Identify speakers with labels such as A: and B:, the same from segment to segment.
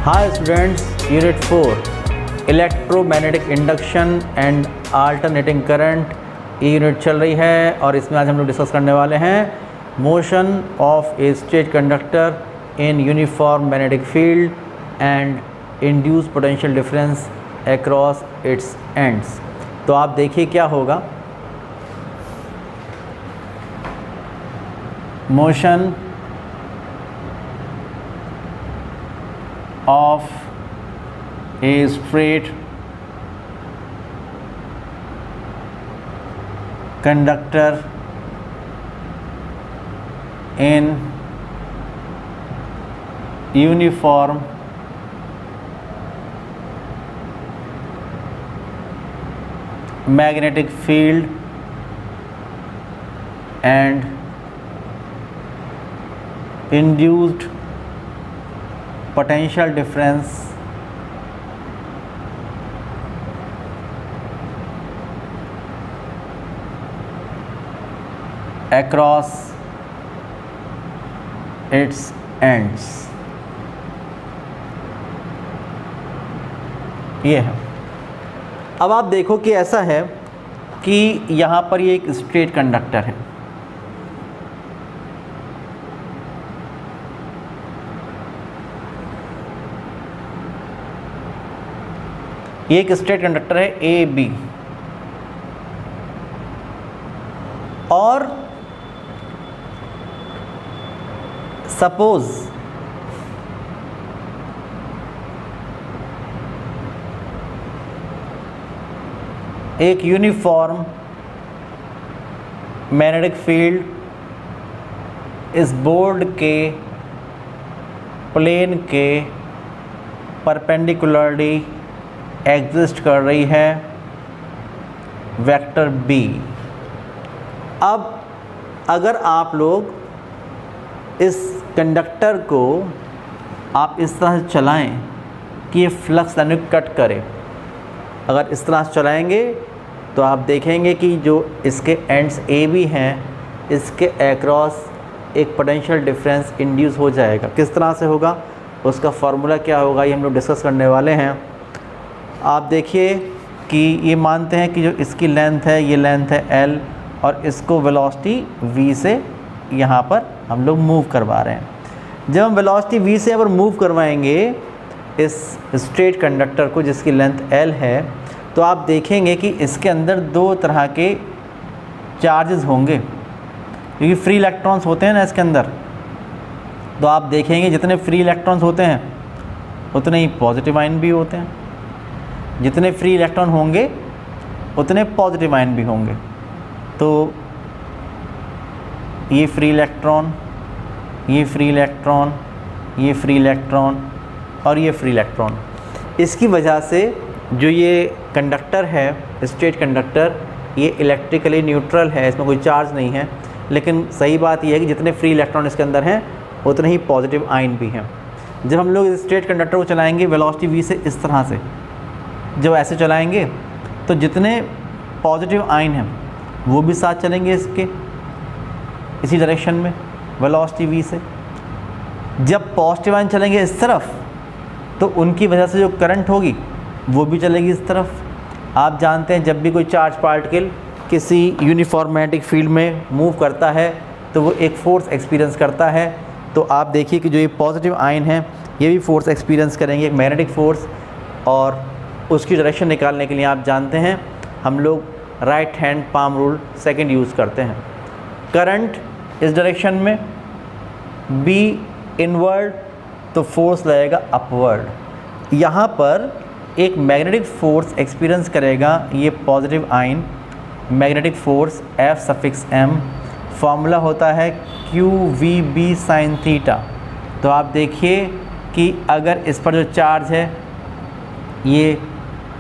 A: Hi students, unit 4 electromagnetic induction and alternating current, ये unit चल रही है और इसमें आज हम लोग डिस्कस करने वाले हैं motion of a straight conductor in uniform magnetic field and induce potential difference across its ends. तो आप देखिए क्या होगा। Motion of a straight conductor in uniform magnetic field and induced potential difference across its ends। ये है। अब आप देखो कि ऐसा है कि यहाँ पर ये एक स्ट्रेट कंडक्टर है, ये एक स्ट्रेट कंडक्टर है ए बी, और सपोज एक यूनिफॉर्म मैग्नेटिक फील्ड इस बोर्ड के प्लेन के परपेंडिकुलरली एग्जिस्ट कर रही है वेक्टर बी। अब अगर आप लोग इस कंडक्टर को आप इस तरह से चलाएं कि ये फ्लक्स लाइन कट करे, अगर इस तरह से चलाएंगे तो आप देखेंगे कि जो इसके एंड्स ए बी हैं इसके एक्रॉस एक पोटेंशियल डिफरेंस इंड्यूस हो जाएगा। किस तरह से होगा, उसका फॉर्मूला क्या होगा, ये हम लोग डिस्कस करने वाले हैं। आप देखिए कि ये मानते हैं कि जो इसकी लेंथ है ये लेंथ है L और इसको वेलोसिटी v से यहाँ पर हम लोग मूव करवा रहे हैं। जब हम वेलोसिटी v से यहाँ पर मूव करवाएंगे इस स्ट्रेट कंडक्टर को जिसकी लेंथ L है, तो आप देखेंगे कि इसके अंदर दो तरह के चार्जेस होंगे, क्योंकि फ्री इलेक्ट्रॉन्स होते हैं ना इसके अंदर। तो आप देखेंगे जितने फ्री इलेक्ट्रॉन्स होते हैं उतने ही पॉजिटिव आयन भी होते हैं, जितने फ्री इलेक्ट्रॉन होंगे उतने पॉजिटिव आयन भी होंगे। तो ये फ्री इलेक्ट्रॉन, ये फ्री इलेक्ट्रॉन, ये फ्री इलेक्ट्रॉन और ये फ्री इलेक्ट्रॉन, इसकी वजह से जो ये कंडक्टर है स्ट्रेट कंडक्टर, ये इलेक्ट्रिकली न्यूट्रल है, इसमें कोई चार्ज नहीं है। लेकिन सही बात यह है कि जितने फ्री इलेक्ट्रॉन इसके अंदर हैं उतने ही पॉजिटिव आयन भी हैं। जब हम लोग स्ट्रेट कंडक्टर को चलाएंगे वेलोसिटी v से इस तरह से, जब ऐसे चलाएंगे तो जितने पॉजिटिव आयन हैं वो भी साथ चलेंगे इसके इसी डायरेक्शन में वेलोसिटी v से। जब पॉजिटिव आयन चलेंगे इस तरफ तो उनकी वजह से जो करंट होगी वो भी चलेगी इस तरफ। आप जानते हैं जब भी कोई चार्ज पार्टिकल किसी यूनिफॉर्म मैग्नेटिक फील्ड में मूव करता है तो वो एक फ़ोर्स एक्सपीरियंस करता है। तो आप देखिए कि जो ये पॉजिटिव आयन हैं ये भी फ़ोर्स एक्सपीरियंस करेंगे, एक मैग्नेटिक फ़ोर्स, और उसकी डायरेक्शन निकालने के लिए आप जानते हैं हम लोग right hand palm rule second use करते हैं। करंट इस डायरेक्शन में, बी इनवर्ड, तो फोर्स लगेगा अपवर्ड। यहाँ पर एक मैग्नेटिक फ़ोर्स एक्सपीरियंस करेगा ये positive ion, magnetic force F(m), formula होता है QVB sin थीटा। तो आप देखिए कि अगर इस पर जो चार्ज है ये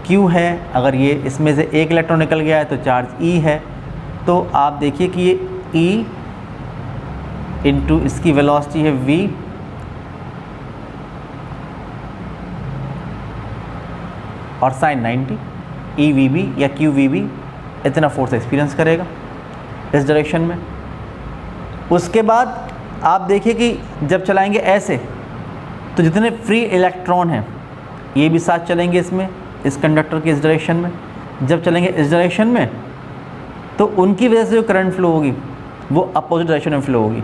A: Q है, अगर ये इसमें से एक इलेक्ट्रॉन निकल गया है तो चार्ज E है। तो आप देखिए कि ये E इंटू इसकी वेलोसिटी है V, और साइन 90 EVB या QVB इतना फोर्स एक्सपीरियंस करेगा इस डायरेक्शन में। उसके बाद आप देखिए कि जब चलाएंगे ऐसे तो जितने फ्री इलेक्ट्रॉन हैं ये भी साथ चलेंगे इसमें, इस कंडक्टर के इस डायरेक्शन में। जब चलेंगे इस डायरेक्शन में तो उनकी वजह से जो करंट फ्लो होगी वो अपोजिट डायरेक्शन में फ्लो होगी,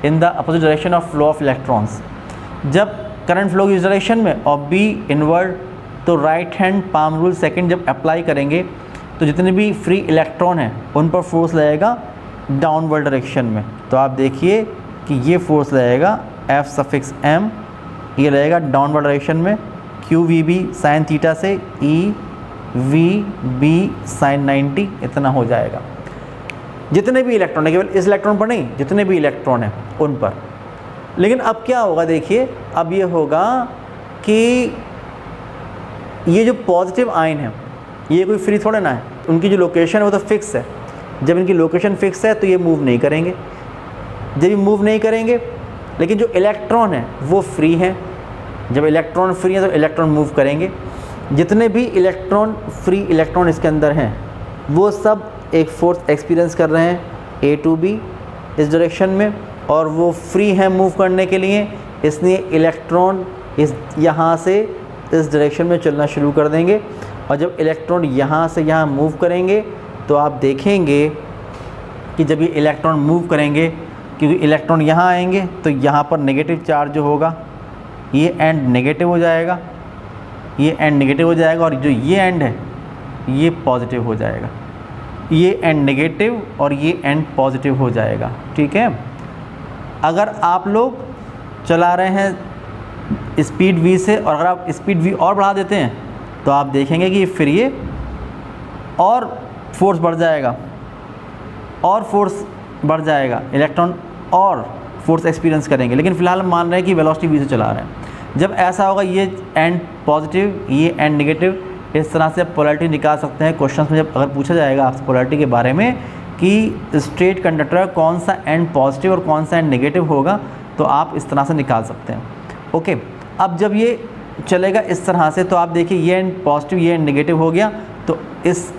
A: in the opposite direction of flow of electrons. जब करंट फ्लो होगी इस डायरेक्शन में और बी इनवर्ड, तो right hand palm rule second जब अप्लाई करेंगे तो जितने भी फ्री इलेक्ट्रॉन हैं उन पर फोर्स लगेगा डाउनवर्ड डायरेक्शन में। तो आप देखिए कि ये फोर्स लगेगा F(m), ये लगेगा डाउनवर्ड डायरेक्शन में, QVB साइन थीटा से EVB साइन 90 इतना हो जाएगा। जितने भी इलेक्ट्रॉन है, केवल इस इलेक्ट्रॉन पर नहीं, जितने भी इलेक्ट्रॉन हैं उन पर। लेकिन अब क्या होगा, देखिए अब ये होगा कि ये जो पॉजिटिव आयन है ये कोई फ्री थोड़ा ना है, उनकी जो लोकेशन है वो तो फिक्स है। जब इनकी लोकेशन फिक्स है तो ये मूव नहीं करेंगे, जब ये मूव नहीं करेंगे। लेकिन जो इलेक्ट्रॉन है वो फ्री हैं, जब इलेक्ट्रॉन फ्री है तो इलेक्ट्रॉन मूव करेंगे। जितने भी इलेक्ट्रॉन फ्री इलेक्ट्रॉन इसके अंदर हैं वो सब एक फोर्स एक्सपीरियंस कर रहे हैं A to B इस डायरेक्शन में, और वो फ्री हैं मूव करने के लिए, इसलिए इलेक्ट्रॉन इस यहाँ से इस डायरेक्शन में चलना शुरू कर देंगे। और जब इलेक्ट्रॉन यहाँ से यहाँ मूव करेंगे तो आप देखेंगे कि जब ये इलेक्ट्रॉन मूव करेंगे, क्योंकि इलेक्ट्रॉन यहाँ आएंगे तो यहाँ पर नेगेटिव चार्ज जो होगा ये एंड नेगेटिव हो जाएगा, ये एंड नेगेटिव हो जाएगा, और जो ये एंड है ये पॉजिटिव हो जाएगा। ये एंड नेगेटिव और ये एंड पॉजिटिव हो जाएगा, ठीक है। अगर आप लोग चला रहे हैं स्पीड v से और अगर आप स्पीड v और बढ़ा देते हैं तो आप देखेंगे कि फिर ये और फोर्स बढ़ जाएगा, और फोर्स बढ़ जाएगा, इलेक्ट्रॉन और फोर्स एक्सपीरियंस करेंगे। लेकिन फ़िलहाल हम मान रहे हैं कि वेलोसिटी v से चला रहे हैं। जब ऐसा होगा ये एंड पॉजिटिव, ये एंड नेगेटिव, इस तरह से आप पोलैरिटी निकाल सकते हैं। क्वेश्चन में जब अगर पूछा जाएगा आपसे पोलैरिटी के बारे में कि स्ट्रेट कंडक्टर कौन सा एंड पॉजिटिव और कौन सा एंड नेगेटिव होगा, तो आप इस तरह से निकाल सकते हैं। ओके, अब जब ये चलेगा इस तरह से तो आप देखिए ये एंड पॉजिटिव, ये एंड नेगेटिव हो गया, तो इस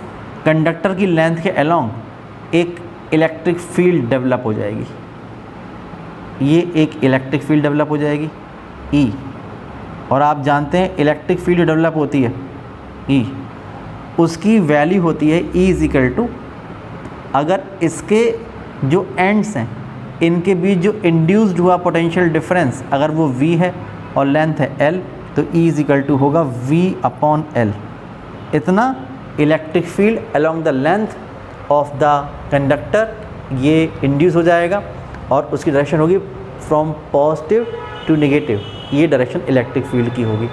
A: कंडक्टर की लेंथ के अलोंग एक इलेक्ट्रिक फील्ड डेवलप हो जाएगी। ये एक इलेक्ट्रिक फील्ड डेवलप हो जाएगी E, और आप जानते हैं इलेक्ट्रिक फील्ड डेवलप होती है E, उसकी वैल्यू होती है E = अगर इसके जो एंड्स हैं इनके बीच जो इंड्यूस्ड हुआ पोटेंशियल डिफरेंस अगर वो V है और लेंथ है L, तो E होगा V/L। इतना electric field along the length of the conductor ये इंड्यूस हो जाएगा, और उसकी डायरेक्शन होगी फ्रॉम पॉजिटिव टू नेगेटिव। ये डायरेक्शन इलेक्ट्रिक फील्ड की होगी।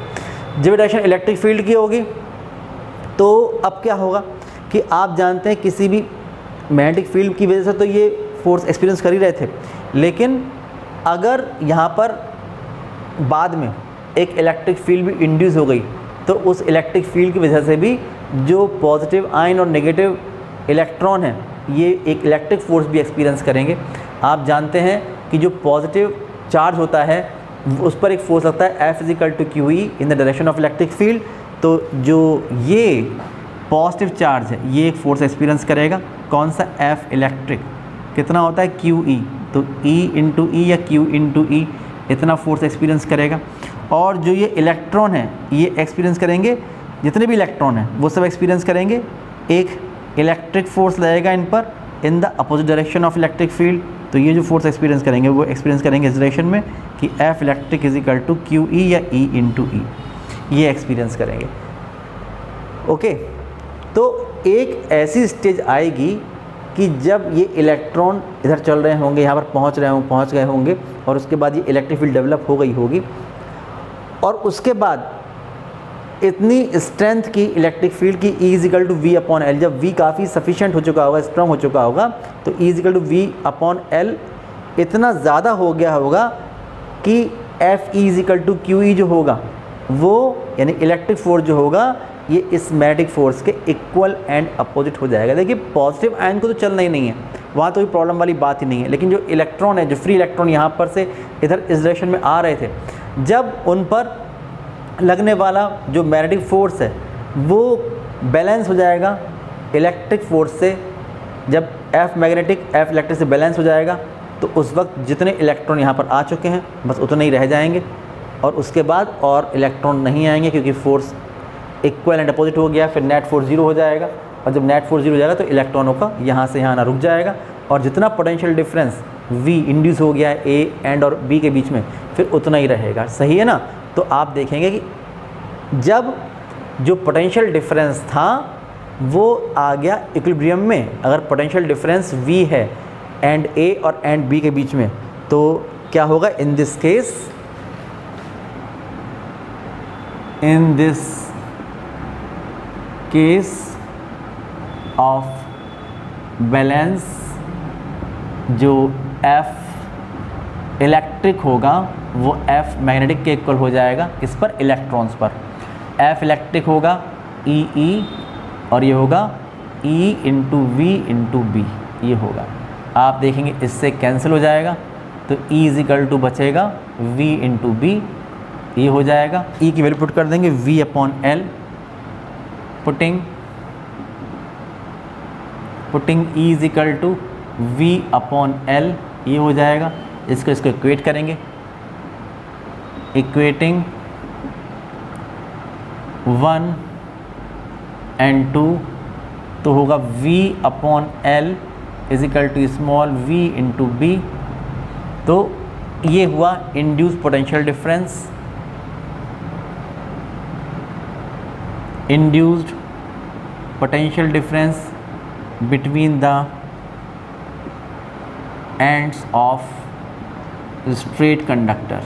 A: जब डायरेक्शन इलेक्ट्रिक फील्ड की होगी तो अब क्या होगा कि आप जानते हैं किसी भी मैग्नेटिक फील्ड की वजह से तो ये फोर्स एक्सपीरियंस कर ही रहे थे, लेकिन अगर यहाँ पर बाद में एक इलेक्ट्रिक फील्ड भी इंड्यूस हो गई तो उस इलेक्ट्रिक फील्ड की वजह से भी जो पॉजिटिव आयन और नेगेटिव इलेक्ट्रॉन है ये एक इलेक्ट्रिक फोर्स भी एक्सपीरियंस करेंगे। आप जानते हैं कि जो पॉजिटिव चार्ज होता है उस पर एक फोर्स लगता है F = QE in the direction of electric field. तो जो ये पॉजिटिव चार्ज है ये एक फोर्स एक्सपीरियंस करेगा, कौन सा, F इलेक्ट्रिक, कितना होता है QE, तो E × E या Q × E इतना फोर्स एक्सपीरियंस करेगा। और जो ये इलेक्ट्रॉन है ये एक्सपीरियंस करेंगे, जितने भी इलेक्ट्रॉन हैं वो सब एक्सपीरियंस करेंगे एक इलेक्ट्रिक फोर्स लगेगा इन पर in the opposite direction of electric field. तो ये जो फोर्स एक्सपीरियंस करेंगे वो एक्सपीरियंस करेंगे इस डायरेक्शन में कि F इलेक्ट्रिक = QE या E × E, ये एक्सपीरियंस करेंगे। ओके, तो एक ऐसी स्टेज आएगी कि जब ये इलेक्ट्रॉन इधर चल रहे होंगे, यहाँ पर पहुँच गए होंगे, और उसके बाद ये इलेक्ट्रिक फील्ड डेवलप हो गई होगी, और उसके बाद इतनी स्ट्रेंथ की इलेक्ट्रिक फील्ड की E = V/L, जब V काफ़ी सफिशिएंट हो चुका होगा, स्ट्रॉन्ग हो चुका होगा, तो E = V/L इतना ज़्यादा हो गया होगा कि F = QE जो होगा वो यानी इलेक्ट्रिक फोर्स जो होगा ये इस मैग्नेटिक फोर्स के इक्वल एंड अपोजिट हो जाएगा। देखिए पॉजिटिव आयन को तो चलना ही नहीं है, वहाँ तो कोई प्रॉब्लम वाली बात ही नहीं है, लेकिन जो इलेक्ट्रॉन है, जो फ्री इलेक्ट्रॉन यहाँ पर से इधर इस डायरेक्शन में आ रहे थे, जब उन पर लगने वाला जो मैग्नेटिक फोर्स है वो बैलेंस हो जाएगा इलेक्ट्रिक फोर्स से। जब F मैग्नेटिक F इलेक्ट्रिक से बैलेंस हो जाएगा तो उस वक्त जितने इलेक्ट्रॉन यहाँ पर आ चुके हैं बस उतने ही रह जाएंगे, और उसके बाद और इलेक्ट्रॉन नहीं आएंगे क्योंकि फोर्स इक्वल एंड अपोजिट हो गया, फिर नेट फोर्स 0 हो जाएगा, और जब नेट फोर्स 0 हो जाएगा तो इलेक्ट्रॉनों का यहाँ से यहाँ आना रुक जाएगा, और जितना पोटेंशियल डिफरेंस V इंड्यूस हो गया है A एंड और B के बीच में, फिर उतना ही रहेगा। सही है ना? तो आप देखेंगे कि जब जो पोटेंशियल डिफरेंस था वो आ गया इक्विलिब्रियम में, अगर पोटेंशियल डिफरेंस V है एंड A और एंड B के बीच में, तो क्या होगा? In this case of balance जो F इलेक्ट्रिक होगा वो F मैग्नेटिक के इक्वल हो जाएगा, किस पर? इलेक्ट्रॉन्स पर। F इलेक्ट्रिक होगा E और ये होगा E into V into B, ये होगा। आप देखेंगे इससे कैंसिल हो जाएगा, तो E इज इक्वल टू बचेगा V इंटू बी, ये हो जाएगा। E की वैल्यू पुट कर देंगे V upon L, putting E is equal to V upon L, ये हो जाएगा। इसको इक्वेट करेंगे, इक्वेटिंग 1 एंड 2, तो होगा V upon L is equal to small v into B. तो ये हुआ induce potential difference, induced potential difference between the ends of straight conductor।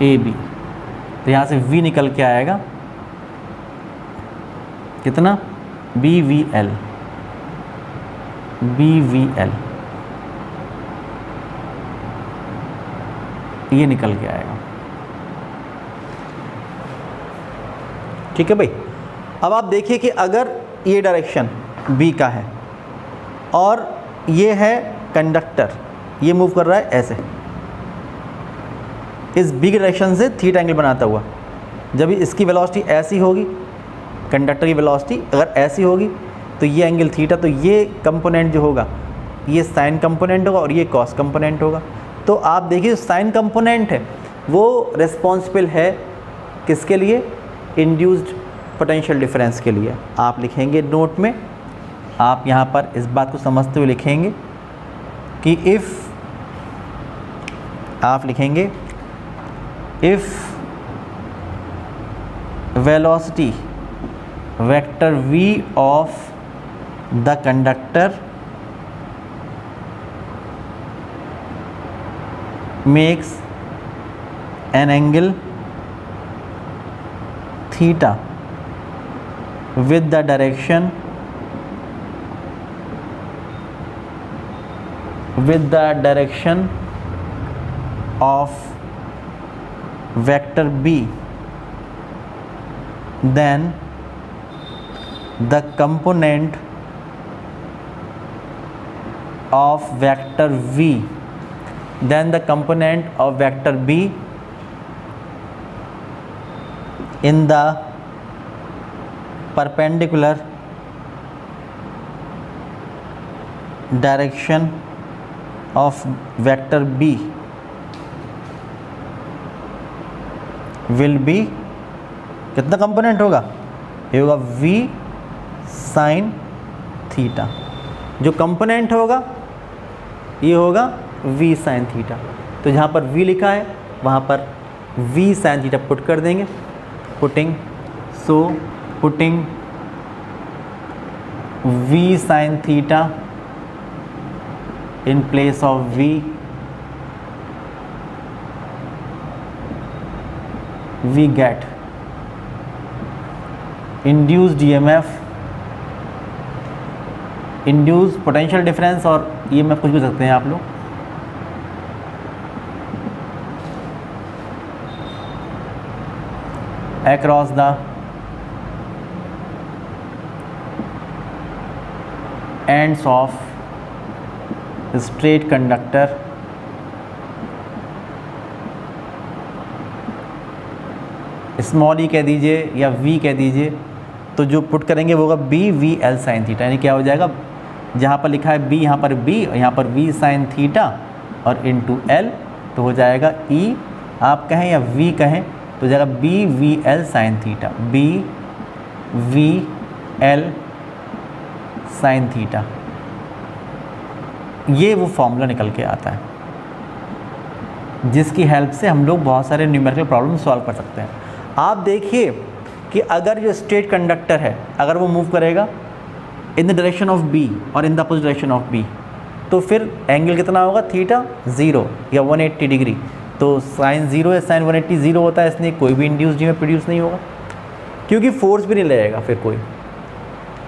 A: AB, तो यहाँ से V निकल के आएगा कितना? BVL, ये निकल के आएगा। ठीक है भाई। अब आप देखिए कि अगर ये डायरेक्शन B का है और ये है कंडक्टर, ये मूव कर रहा है ऐसे, इस B की डायरेक्शन से थीटा एंगल बनाता हुआ, जब इसकी वेलोसिटी ऐसी होगी, कंडक्टर की वेलोसिटी अगर ऐसी होगी तो ये एंगल थीटा, तो ये कंपोनेंट जो होगा ये साइन कंपोनेंट होगा और ये कॉस कंपोनेंट होगा। तो आप देखिए साइन कंपोनेंट है वो रिस्पॉन्सिबल है किसके लिए? इंड्यूस्ड पोटेंशियल डिफरेंस के लिए। आप लिखेंगे नोट में, आप यहाँ पर इस बात को समझते हुए लिखेंगे कि आप लिखेंगे if velocity vector v of the conductor makes an angle theta with the direction of vector b, then the component of vector v, then the component of vector b in the perpendicular direction of vector b will be, कितना component होगा? ये होगा v sine theta. जो component होगा ये होगा v sine theta. तो जहाँ पर v लिखा है वहाँ पर v साइन थीटा पुट कर देंगे, putting v sine theta in place of v, we get induced EMF, induced potential difference और EMF कुछ भी सकते हैं आप लोग, across the ends of straight conductor small e कह दीजिए या v कह दीजिए, तो जो पुट करेंगे वो होगा B V L sine theta, यानी क्या हो जाएगा जहाँ पर लिखा है b, यहाँ पर b और यहाँ पर v साइन थीटा और इनटू l, तो हो जाएगा e आप कहें या v कहें तो हो जाएगा b v l sine theta, b v l sine theta. ये वो फॉर्मूला निकल के आता है जिसकी हेल्प से हम लोग बहुत सारे न्यूमेरिकल प्रॉब्लम सॉल्व कर सकते हैं। आप देखिए कि अगर जो स्ट्रेट कंडक्टर है अगर वो मूव करेगा in the direction of b और in the opposite direction of b, तो फिर एंगल कितना होगा, थीटा 0 या 180 डिग्री। तो साइन 0 या साइन 180 0 होता है, इसलिए कोई भी इंड्यूस में प्रोड्यूस नहीं होगा क्योंकि फोर्स भी नहीं लगेगा फिर कोई,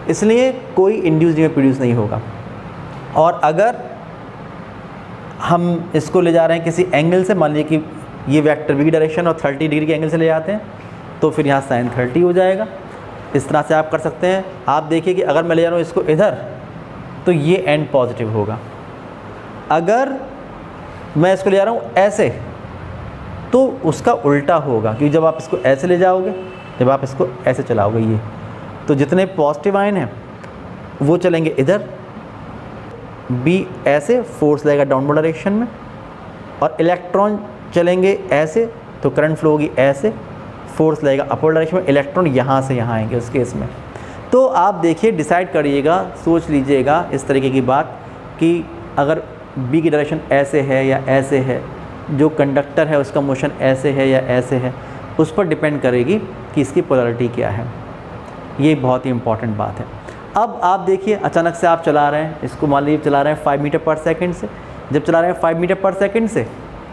A: इसलिए कोई इंड्यूस में प्रोड्यूस नहीं होगा। और अगर हम इसको ले जा रहे हैं किसी एंगल से, मान लीजिए कि ये वेक्टर v की डायरेक्शन और 30 डिग्री के एंगल से ले जाते हैं, तो फिर यहाँ साइन 30 हो जाएगा। इस तरह से आप कर सकते हैं। आप देखिए कि अगर मैं ले जा रहा हूँ इसको इधर, तो ये एंड पॉजिटिव होगा। अगर मैं इसको ले जा रहा हूँ ऐसे, तो उसका उल्टा होगा, क्योंकि जब आप इसको ऐसे ले जाओगे, जब आप इसको ऐसे चलाओगे ये, तो जितने पॉजिटिव आयन हैं वो चलेंगे इधर, बी ऐसे फोर्स लगेगा डाउनवर्ड डायरेक्शन में, और इलेक्ट्रॉन चलेंगे ऐसे तो करंट फ्लो होगी ऐसे, फोर्स लगेगा अपवर्ड डायरेक्शन में, इलेक्ट्रॉन यहाँ से यहाँ आएंगे उस केस में। तो आप देखिए, डिसाइड करिएगा, सोच लीजिएगा इस तरीके की बात कि अगर बी की डायरेक्शन ऐसे है या ऐसे है, जो कंडक्टर है उसका मोशन ऐसे है या ऐसे है, उस पर डिपेंड करेगी कि इसकी पोलैरिटी क्या है। ये बहुत ही इंपॉर्टेंट बात है। अब आप देखिए, अचानक से आप चला रहे हैं इसको, मान लीजिए चला रहे हैं 5 मीटर पर सेकंड से। जब चला रहे हैं 5 मीटर पर सेकंड से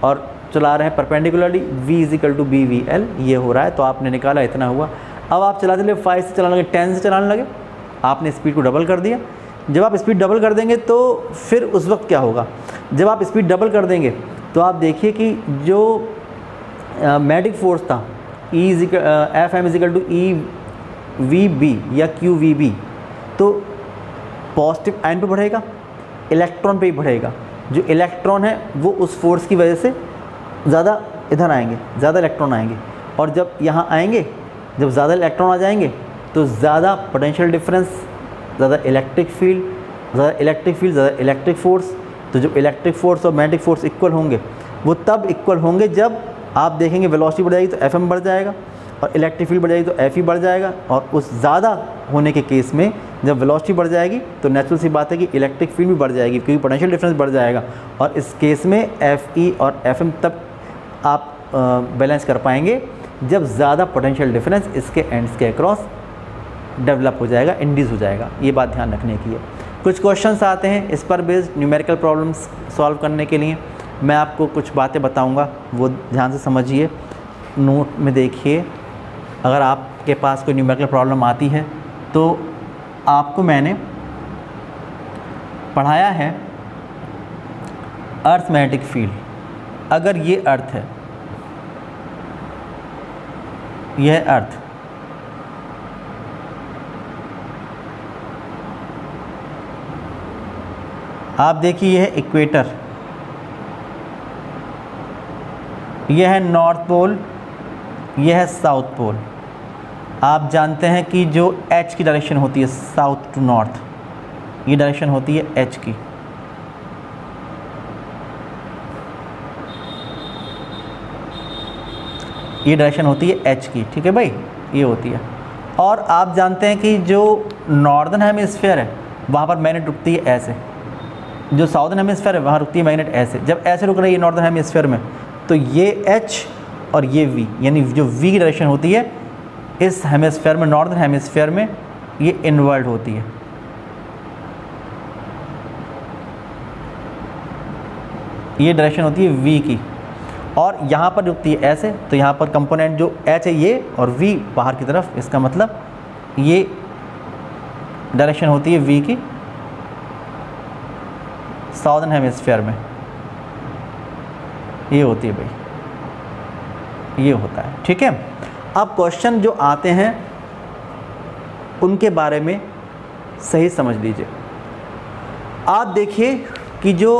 A: और चला रहे हैं परपेंडिकुलरली, v = BVL ये हो रहा है, तो आपने निकाला इतना हुआ। अब आप चलाते चले 5 से चलाने लगे, 10 से चलाने लगे, आपने स्पीड को डबल कर दिया। जब आप स्पीड डबल कर देंगे तो फिर उस वक्त क्या होगा, जब आप स्पीड डबल कर देंगे तो आप देखिए कि जो मैग्नेटिक फोर्स था Fm = EVB या QVB, तो पॉजिटिव आयन पे बढ़ेगा, इलेक्ट्रॉन पे ही बढ़ेगा। जो इलेक्ट्रॉन है वो उस फोर्स की वजह से ज़्यादा इधर आएंगे, ज़्यादा इलेक्ट्रॉन आएंगे, और जब यहाँ आएंगे, जब ज़्यादा इलेक्ट्रॉन आ जाएंगे तो ज़्यादा पोटेंशियल डिफरेंस, ज़्यादा इलेक्ट्रिक फील्ड, ज़्यादा इलेक्ट्रिक फोर्स। तो जब इलेक्ट्रिक फोर्स और मैग्नेटिक फोर्स इक्वल होंगे, वो तब इक्वल होंगे जब आप देखेंगे वेलोसिटी बढ़ जाएगी तो Fm बढ़ जाएगा, और इलेक्ट्रिक फील्ड बढ़ जाएगी तो Fe बढ़ जाएगा। और उस ज़्यादा होने के केस में जब वेलोसिटी बढ़ जाएगी तो नेचुरल सी बात है कि इलेक्ट्रिक फील्ड भी बढ़ जाएगी, क्योंकि पोटेंशियल डिफरेंस बढ़ जाएगा। और इस केस में Fe और Fm तब आप बैलेंस कर पाएंगे जब ज़्यादा पोटेंशियल डिफरेंस इसके एंड्स के अक्रॉस डेवलप हो जाएगा, इंड्यूस हो जाएगा। ये बात ध्यान रखने की है। कुछ क्वेश्चंस आते हैं इस पर बेस्ड न्यूमेरिकल प्रॉब्लम्स सॉल्व करने के लिए। मैं आपको कुछ बातें बताऊंगा, वो ध्यान से समझिए, नोट में देखिए। अगर आपके पास कोई न्यूमेरिकल प्रॉब्लम आती है तो आपको मैंने पढ़ाया है अर्थ मैग्नेटिक फील्ड। अगर ये अर्थ है, यह अर्थ, आप देखिए यह है इक्वेटर, यह है नॉर्थ पोल, यह है साउथ पोल। आप जानते हैं कि जो H की डायरेक्शन होती है साउथ टू नॉर्थ, ये डायरेक्शन होती है H की। ये डायरेक्शन होती है H की, ठीक है भाई, ये होती है। और आप जानते हैं कि जो नॉर्दर्न हेमिस्फीयर है वहाँ पर मैग्नेट रुकती है ऐसे, जो साउदर्न हेमिस्फीयर है वहाँ रुकती है मैग्नेट ऐसे। जब ऐसे रुक रही है नॉर्दर्न हेमिस्फीयर में, तो ये H और ये V, यानी जो V की डायरेक्शन होती है इस हेमिस्फीयर में, नॉर्दर्न हेमिस्फीयर में, ये इनवर्ड होती है। ये डायरेक्शन होती है V की, और यहाँ पर रुकती है ऐसे, तो यहाँ पर कंपोनेंट जो H है ये, और V बाहर की तरफ, इसका मतलब ये डायरेक्शन होती है V की साउदर्न हेमिस्फीयर में, ये होती है भाई, ये होता है, ठीक है। अब क्वेश्चन जो आते हैं उनके बारे में सही समझ लीजिए। आप देखिए कि जो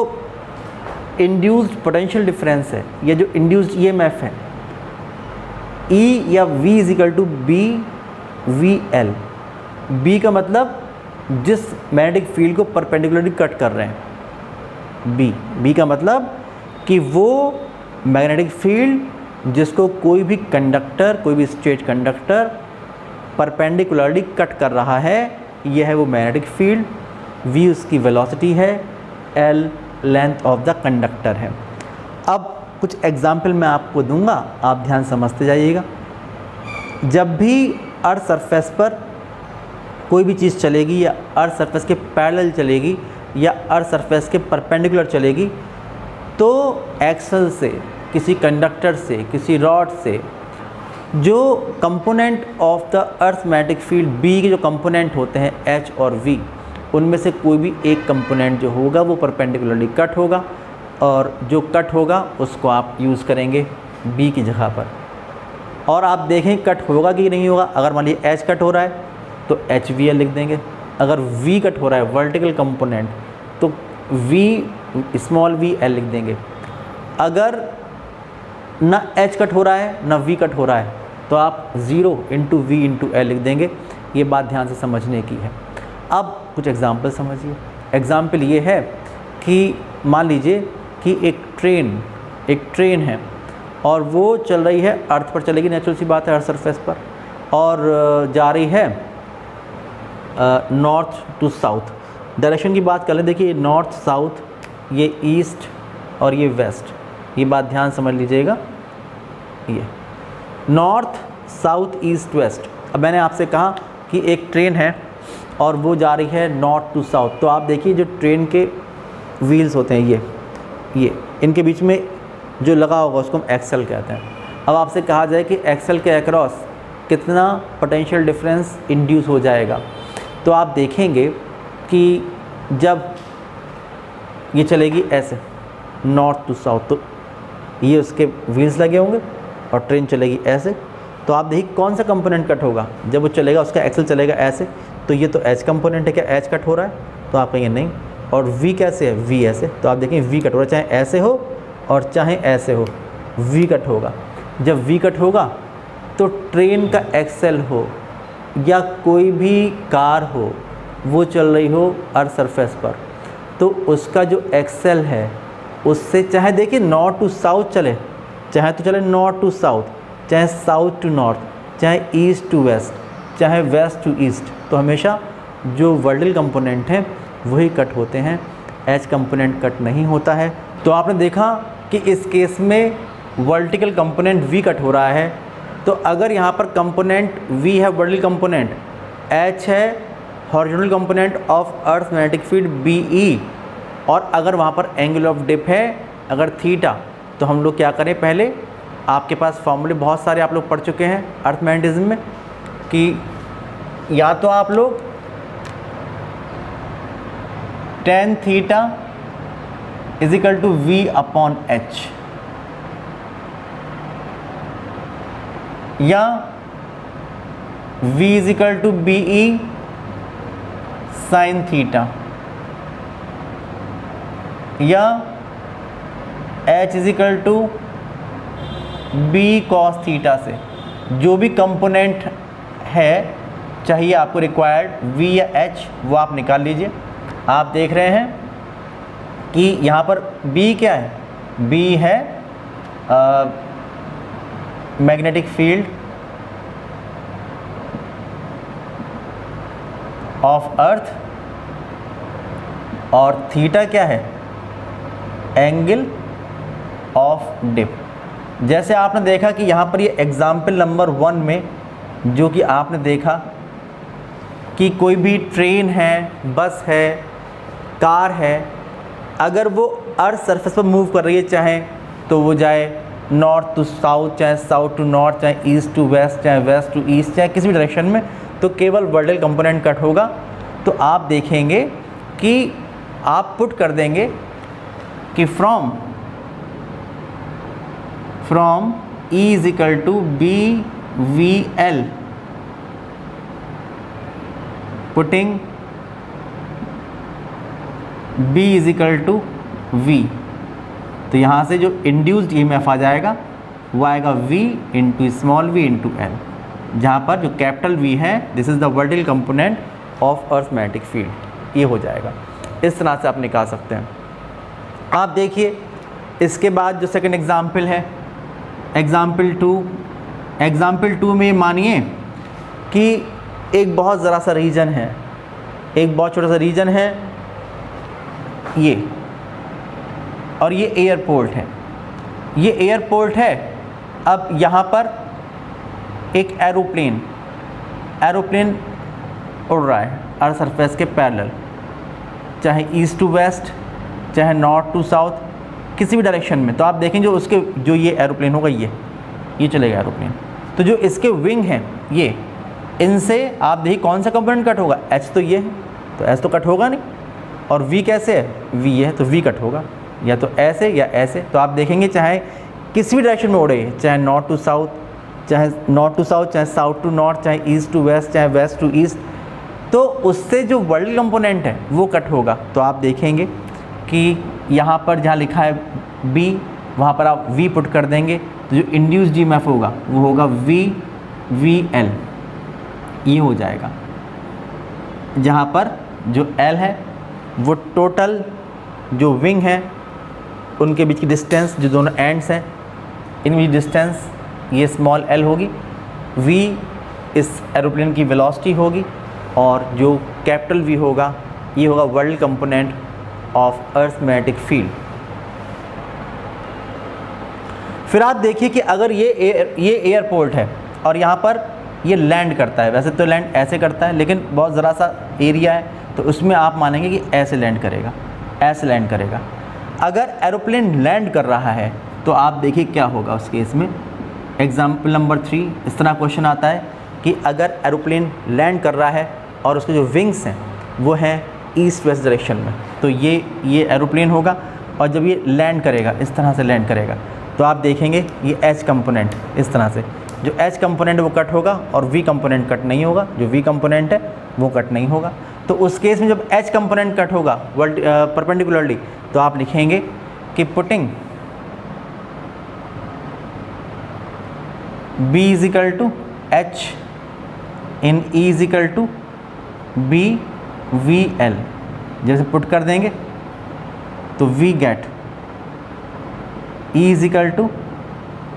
A: इंड्यूस्ड पोटेंशियल डिफरेंस है, या जो इंड्यूस्ड ईएमएफ है, E या V = BVL। B का मतलब जिस मैग्नेटिक फील्ड को परपेंडिकुलरली कट कर रहे हैं। बी का मतलब कि वो मैग्नेटिक फील्ड जिसको कोई भी कंडक्टर, कोई भी स्ट्रेट कंडक्टर परपेंडिकुलरली कट कर रहा है, यह है वो मैग्नेटिक फील्ड। v उसकी वेलोसिटी है, l length of the conductor है। अब कुछ एग्जाम्पल मैं आपको दूंगा, आप ध्यान समझते जाइएगा। जब भी अर्थ सरफेस पर कोई भी चीज़ चलेगी या अर्थ सरफेस के पैरेलल चलेगी या अर्थ सरफेस के परपेंडिकुलर चलेगी, तो एक्सल से, किसी कंडक्टर से, किसी रॉड से जो component of the earth magnetic field B के जो कंपोनेंट होते हैं एच और v, उनमें से कोई भी एक कंपोनेंट जो होगा वो परपेंडिकुलरली कट होगा, और जो कट होगा उसको आप यूज़ करेंगे बी की जगह पर। और आप देखें कट होगा कि नहीं होगा। अगर मान लीजिए एच कट हो रहा है तो एच वी एल लिख देंगे। अगर v कट हो रहा है वर्टिकल कंपोनेंट तो v स्मॉल वी एल लिख देंगे। अगर ना h कट हो रहा है ना v कट हो रहा है तो आप 0 इंटू वी इंटू एल लिख देंगे। ये बात ध्यान से समझने की है। अब कुछ एग्जाम्पल समझिए। एग्जाम्पल ये है कि मान लीजिए कि एक ट्रेन है और वो चल रही है अर्थ पर चलेगी, नेचुरल सी बात है, अर्थ सरफेस पर, और जा रही है नॉर्थ टू साउथ। डायरेक्शन की बात कर लें, देखिए नॉर्थ साउथ, ये ईस्ट और ये वेस्ट, ये बात ध्यान समझ लीजिएगा। ये नॉर्थ साउथ ईस्ट वेस्ट। अब मैंने आपसे कहा कि एक ट्रेन है और वो जा रही है नॉर्थ टू साउथ, तो आप देखिए जो ट्रेन के व्हील्स होते हैं ये इनके बीच में जो लगा होगा उसको हम एक्सल कहते हैं। अब आपसे कहा जाए कि एक्सल के अक्रॉस कितना पोटेंशियल डिफरेंस इंड्यूस हो जाएगा, तो आप देखेंगे कि जब ये चलेगी ऐसे नॉर्थ टू साउथ, तो ये उसके व्हील्स लगे होंगे और ट्रेन चलेगी ऐसे, तो आप देखिए कौन सा कंपोनेंट कट होगा। जब वो चलेगा उसका एक्सल चलेगा ऐसे, तो ये तो एच कंपोनेंट है, क्या एच कट हो रहा है? तो आप कहेंगे नहीं। और वी कैसे है? वी ऐसे, तो आप देखें वी कट हो रहा है, चाहे ऐसे हो और चाहे ऐसे हो, वी कट होगा। जब वी कट होगा तो ट्रेन का एक्सल हो या कोई भी कार हो, वो चल रही हो अर्थ सरफेस पर, तो उसका जो एक्सल है उससे, चाहे देखिए नॉर्थ टू साउथ चले, चाहे तो चले नॉर्थ टू साउथ, चाहे साउथ टू नॉर्थ, चाहे ईस्ट टू वेस्ट, चाहे वेस्ट टू ईस्ट, तो हमेशा जो वर्टिकल कंपोनेंट हैं वही कट होते हैं, एच कंपोनेंट कट नहीं होता है। तो आपने देखा कि इस केस में वर्टिकल कंपोनेंट वी कट हो रहा है, तो अगर यहाँ पर कंपोनेंट वी है वर्टिकल कंपोनेंट, एच है horizontal component of earth magnetic field B E, और अगर वहाँ पर एंगल ऑफ डिप है अगर थीटा, तो हम लोग क्या करें, पहले आपके पास फॉर्मूले बहुत सारे आप लोग पढ़ चुके हैं अर्थमैग्नेटिज्म में, कि या तो आप लोग tan theta is equal to V upon H, या v is equal to B E sine theta, या h is equal to B cos theta से। जो भी कंपोनेंट है चाहिए आपको रिक्वायर्ड v या h, वो आप निकाल लीजिए। आप देख रहे हैं कि यहाँ पर b क्या है, b है मैग्नेटिक फील्ड ऑफ अर्थ, और थीटा क्या है, एंगल ऑफ डिप। जैसे आपने देखा कि यहाँ पर ये एग्जाम्पल नंबर 1 में जो कि आपने देखा कि कोई भी ट्रेन है, बस है, कार है, अगर वो अर्थ सरफेस पर मूव कर रही है, चाहे तो वो जाए नॉर्थ टू साउथ, चाहे साउथ टू नॉर्थ, चाहे ईस्ट टू वेस्ट, चाहे वेस्ट टू ईस्ट, चाहे किसी भी डायरेक्शन में, तो केवल वर्टिकल कंपोनेंट कट होगा। तो आप देखेंगे कि आप पुट कर देंगे कि from E is equal to B V L, putting B is equal to V, तो यहाँ से जो इंड्यूस्ड EMF आ जाएगा वो आएगा V into small v into L, जहाँ पर जो कैपिटल V है this is the vertical component of earth magnetic field, ये हो जाएगा। इस तरह से आप निकाल सकते हैं। आप देखिए इसके बाद जो सेकंड एग्जाम्पल है, एग्जाम्पल टू में मानिए कि एक बहुत ज़रा सा रीजन है, एक बहुत छोटा सा रीजन है ये, और ये एयरपोर्ट है, ये एयरपोर्ट है। अब यहाँ पर एक एरोप्लेन उड़ रहा है अर्थ सरफेस के पैरेलल, चाहे ईस्ट टू वेस्ट, चाहे नॉर्थ टू साउथ, किसी भी डायरेक्शन में। तो आप देखेंगे उसके जो ये एरोप्लेन होगा, ये चलेगा एरोप्लेन। तो जो इसके विंग हैं ये, इनसे आप देखिए कौन सा कंपोनेंट कट होगा, एच तो ये है, तो एच तो कट होगा नहीं। और वी कैसे है, वी ये है, तो वी कट होगा, या तो ऐसे या ऐसे। तो आप देखेंगे चाहे किसी भी डायरेक्शन में उड़े, चाहे नॉर्थ टू साउथ, चाहे नॉर्थ टू साउथ, चाहे साउथ टू नॉर्थ, चाहे ईस्ट टू वेस्ट, चाहे वेस्ट टू ईस्ट, तो उससे जो वर्ल्ड कंपोनेंट है वो कट होगा। तो आप देखेंगे कि यहाँ पर जहाँ लिखा है बी, वहाँ पर आप वी पुट कर देंगे, तो जो इंड्यूस जीएमएफ होगा वो होगा वी एल, ये हो जाएगा। जहाँ पर जो एल है वो टोटल जो विंग है उनके बीच की डिस्टेंस, जो दोनों एंड्स हैं इनके बीच डिस्टेंस, ये स्मॉल एल होगी। वी इस एरोप्लेन की वेलोसिटी होगी, और जो कैपिटल वी होगा ये होगा world component of earth magnetic field. फिर आप देखिए कि अगर ये एयरपोर्ट है और यहाँ पर ये लैंड करता है, वैसे तो लैंड ऐसे करता है लेकिन बहुत ज़रा सा एरिया है, तो उसमें आप मानेंगे कि ऐसे लैंड करेगा, ऐसे लैंड करेगा। अगर एरोप्लेन लैंड कर रहा है तो आप देखिए क्या होगा उस केस में। एग्जाम्पल नंबर 3 इस तरह क्वेश्चन आता है कि अगर एरोप्लेन लैंड कर रहा है और उसके जो विंग्स हैं वो हैं ईस्ट वेस्ट डायरेक्शन में, तो ये एरोप्लेन होगा, और जब ये लैंड करेगा इस तरह से लैंड करेगा, तो आप देखेंगे ये एच कंपोनेंट इस तरह से, जो एच कंपोनेंट वो कट होगा और वी कंपोनेंट कट नहीं होगा, जो वी कंपोनेंट है वो कट नहीं होगा। तो उस केस में जब एच कंपोनेंट कट होगा परपेंडिकुलरली, तो आप लिखेंगे कि putting B is equal to H in E is equal to B V L. जैसे पुट कर देंगे तो we get E is equal to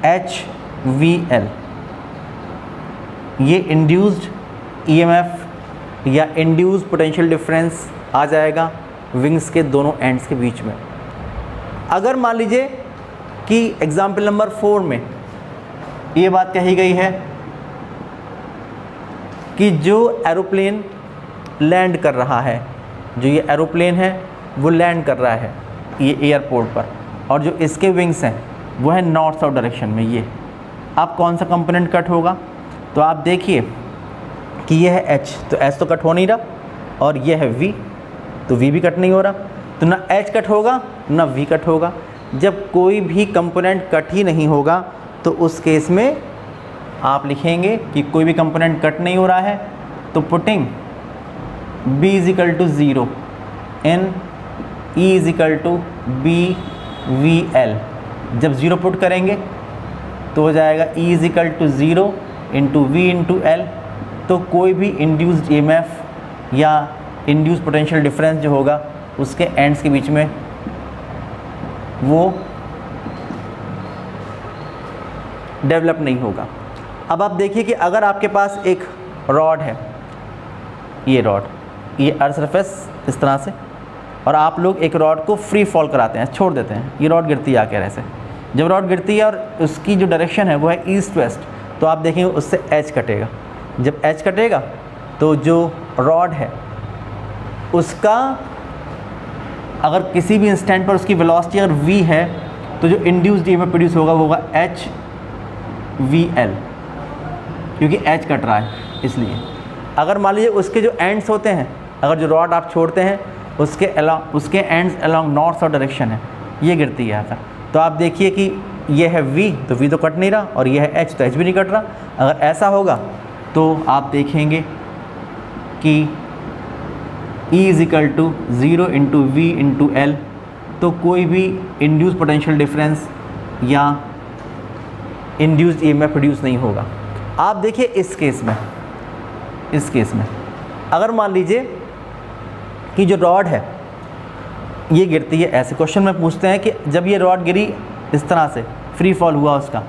A: H V L. ये इंड्यूस्ड ईएमएफ या इंड्यूस्ड पोटेंशियल डिफरेंस आ जाएगा विंग्स के दोनों एंड्स के बीच में। अगर मान लीजिए कि एग्जाम्पल नंबर 4 में ये बात कही गई है कि जो एरोप्लेन लैंड कर रहा है, जो ये एरोप्लेन है वो लैंड कर रहा है ये एयरपोर्ट पर, और जो इसके विंग्स हैं वो है नॉर्थ साउथ डायरेक्शन में। ये अब कौन सा कंपोनेंट कट होगा, तो आप देखिए कि ये है एच, तो एच तो कट हो नहीं रहा, और ये है वी, तो वी भी कट नहीं हो रहा, तो ना एच कट होगा ना वी कट होगा। जब कोई भी कंपोनेंट कट ही नहीं होगा तो उस केस में आप लिखेंगे कि कोई भी कंपोनेंट कट नहीं हो रहा है, तो putting B is equal to 0 in E is equal to B V L. जब 0 पुट करेंगे तो हो जाएगा E is equal to 0 into V into L. तो कोई भी इंड्यूस्ड ईएमएफ या इंड्यूस्ड पोटेंशियल डिफरेंस जो होगा उसके एंड्स के बीच में वो डेवलप नहीं होगा। अब आप देखिए कि अगर आपके पास एक रॉड है, ये रॉड, ये अर्थ सरफेस इस तरह से, और आप लोग एक रॉड को फ्री फॉल कराते हैं, छोड़ देते हैं, ये रॉड गिरती है आके ऐसे। जब रॉड गिरती है और उसकी जो डायरेक्शन है वो है ईस्ट वेस्ट, तो आप देखेंगे उससे एच कटेगा। जब एच कटेगा तो जो रॉड है उसका अगर किसी भी इंस्टेंट पर उसकी वेलोसिटी अगर v है, तो जो इंड्यूस्ड ईएमएफ प्रोड्यूस होगा वो होगा एच वी एल, क्योंकि एच कट रहा है इसलिए। अगर मान लीजिए उसके जो एंड्स होते हैं, अगर जो रॉड आप छोड़ते हैं उसके ends along north south direction है, ये गिरती है आकर, तो आप देखिए कि ये है v, तो v तो कट नहीं रहा, और ये है h, तो h भी नहीं कट रहा। अगर ऐसा होगा तो आप देखेंगे कि E is equal to 0 into V into L, तो कोई भी इंड्यूस पोटेंशियल डिफरेंस या इंड्यूस्ड ईएमएफ प्रोड्यूस नहीं होगा। आप देखिए इस केस में अगर मान लीजिए कि जो रॉड है ये गिरती है ऐसे, क्वेश्चन में पूछते हैं कि जब ये रॉड गिरी इस तरह से, फ्री फॉल हुआ उसका,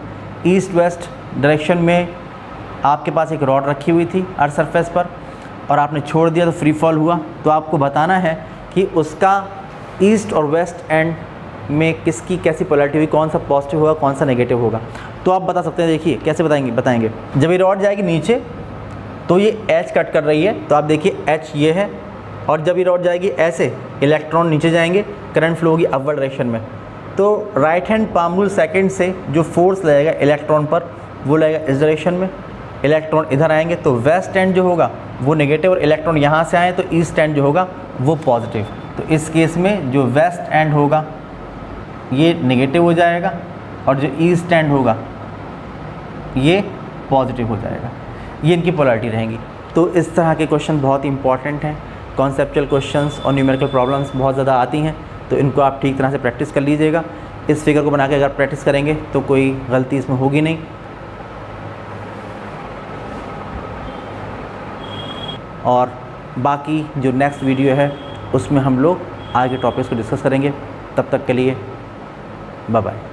A: ईस्ट वेस्ट डायरेक्शन में आपके पास एक रॉड रखी हुई थी अर्थ सरफेस पर और आपने छोड़ दिया तो फ्री फॉल हुआ, तो आपको बताना है कि उसका ईस्ट और वेस्ट एंड में किसकी कैसी पोलैरिटी हुई, कौन सा पॉजिटिव होगा कौन सा नेगेटिव होगा। तो आप बता सकते हैं, देखिए कैसे बताएंगे। जब ये रॉड जाएगी नीचे तो ये एच कट कर रही है, तो आप देखिए एच ये है, और जब ये रॉड जाएगी ऐसे, इलेक्ट्रॉन नीचे जाएंगे, करंट फ्लो होगी अपवर्ड डायरेक्शन में। तो right hand palm rule second से जो फोर्स लगेगा इलेक्ट्रॉन पर वो लगेगा इस डायरेक्शन में, इलेक्ट्रॉन इधर आएंगे तो वेस्ट एंड जो होगा वो नेगेटिव, और इलेक्ट्रॉन यहाँ से आए तो ईस्ट एंड जो होगा वो पॉजिटिव। तो इस केस में जो वेस्ट एंड होगा ये नेगेटिव हो जाएगा और जो ईस्ट एंड होगा ये पॉजिटिव हो जाएगा। ये इनकी पोलैरिटी रहेंगी। तो इस तरह के क्वेश्चन बहुत इंपॉर्टेंट हैं। कॉन्सेप्चुअल क्वेश्चंस और न्यूमेरिकल प्रॉब्लम्स बहुत ज़्यादा आती हैं, तो इनको आप ठीक तरह से प्रैक्टिस कर लीजिएगा। इस फिगर को बना के अगर प्रैक्टिस करेंगे तो कोई गलती इसमें होगी नहीं। और बाकी जो नेक्स्ट वीडियो है उसमें हम लोग आगे टॉपिक्स को डिस्कस करेंगे। तब तक के लिए बाय बाय।